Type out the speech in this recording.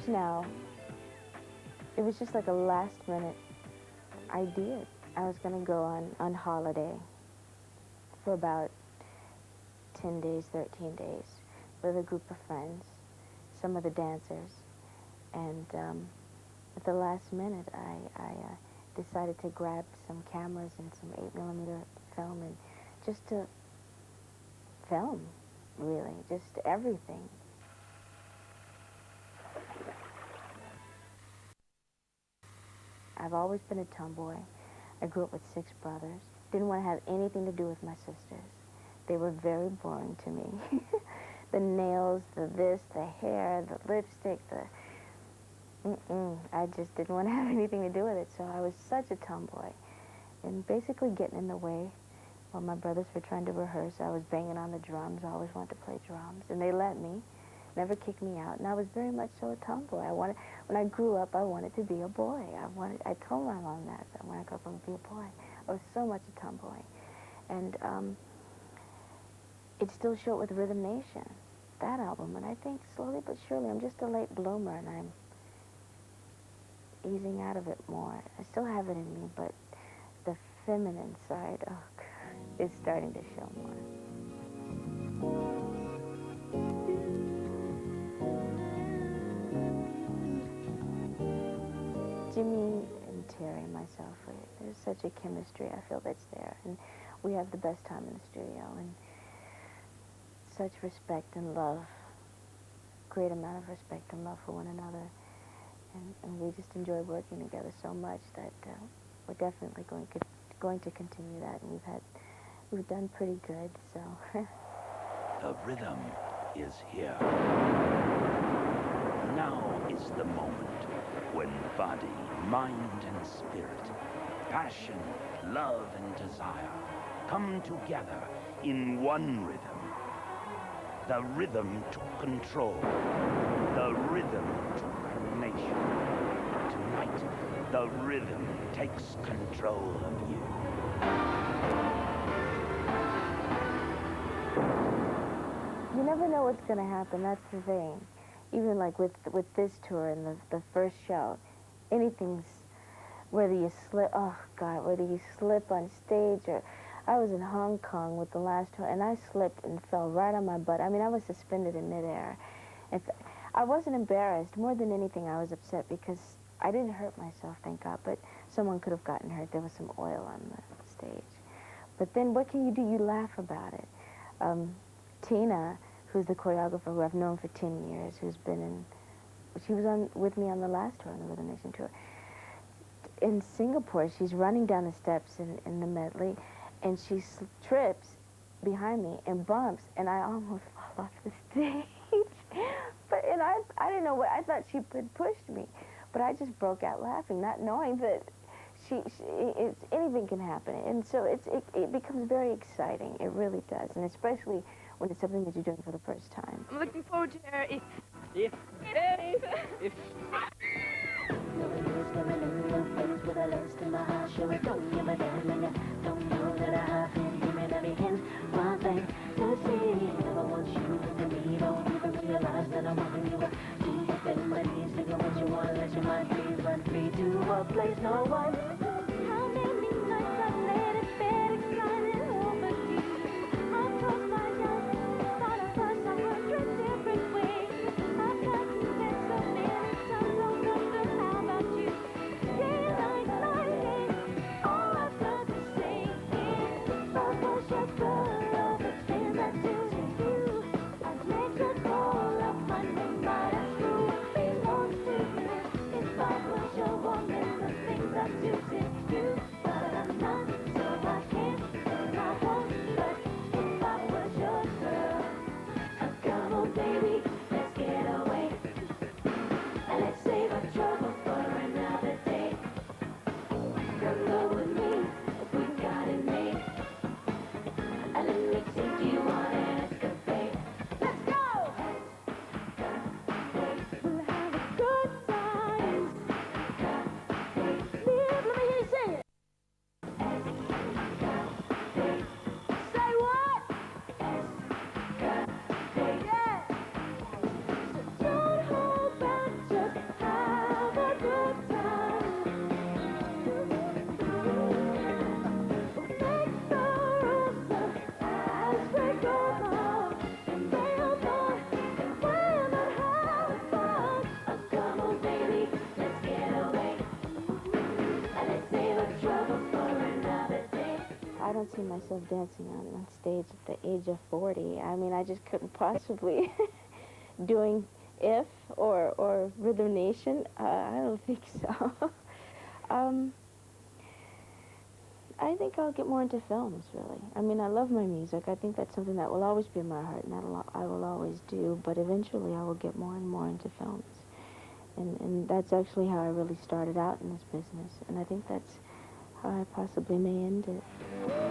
now, it was just like a last-minute idea. I was going to go on holiday for about 10 days, 13 days with a group of friends, some of the dancers, and at the last minute I decided to grab some cameras and some 8mm film and just to film, really, just everything. I've always been a tomboy. I grew up with 6 brothers. Didn't want to have anything to do with my sisters. They were very boring to me. The nails, the this, the hair, the lipstick, I just didn't want to have anything to do with it, so I was such a tomboy. And basically getting in the way while my brothers were trying to rehearse. I was banging on the drums. I always wanted to play drums, and they let me. Never kicked me out, and I was very much so a tomboy. When I grew up, I wanted to be a boy. I told my mom that when I grew up, I would be a boy. I was so much a tomboy. And it still showed with Rhythm Nation, that album, and I think slowly but surely, I'm just a late bloomer, and I'm easing out of it more. I still have it in me, but the feminine side, oh God, is starting to show more. Jimmy and Terry and myself, there's such a chemistry. I feel that's there, and we have the best time in the studio, and such respect and love, great amount of respect and love for one another, and we just enjoy working together so much that we're definitely going to continue that, and we've done pretty good. So the rhythm is here. Now is the moment when body, mind, and spirit, passion, love, and desire come together in one rhythm. The rhythm took control. The rhythm took a nation. Tonight, the rhythm takes control of you. You never know what's going to happen, that's the thing. Even like with this tour and the first show, anything's, whether you slip, oh God, whether you slip on stage or, I was in Hong Kong with the last tour and I slipped and fell right on my butt. I mean, I was suspended in midair. I wasn't embarrassed. More than anything, I was upset because I didn't hurt myself, thank God, but someone could have gotten hurt. There was some oil on the stage. But then what can you do? You laugh about it. Tina, who's the choreographer who I've known for 10 years, she was with me on the last tour, on the Rhythm Nation tour. In Singapore, she's running down the steps in the medley, and she trips behind me and bumps, and I almost fall off the stage. And I didn't know what, I thought she had pushed me, but I just broke out laughing, not knowing that anything can happen. And so it becomes very exciting, it really does, and especially when it's something that you're doing for the first time. I'm looking forward to her if. don't see myself dancing on stage at the age of 40. I mean, I just couldn't possibly doing If or Rhythm Nation. I don't think so. um, I think I'll get more into films, really. I mean, I love my music. I think that's something that will always be in my heart, and I will always do. But eventually, I will get more and more into films. And that's actually how I really started out in this business. And I think that's how I possibly may end it.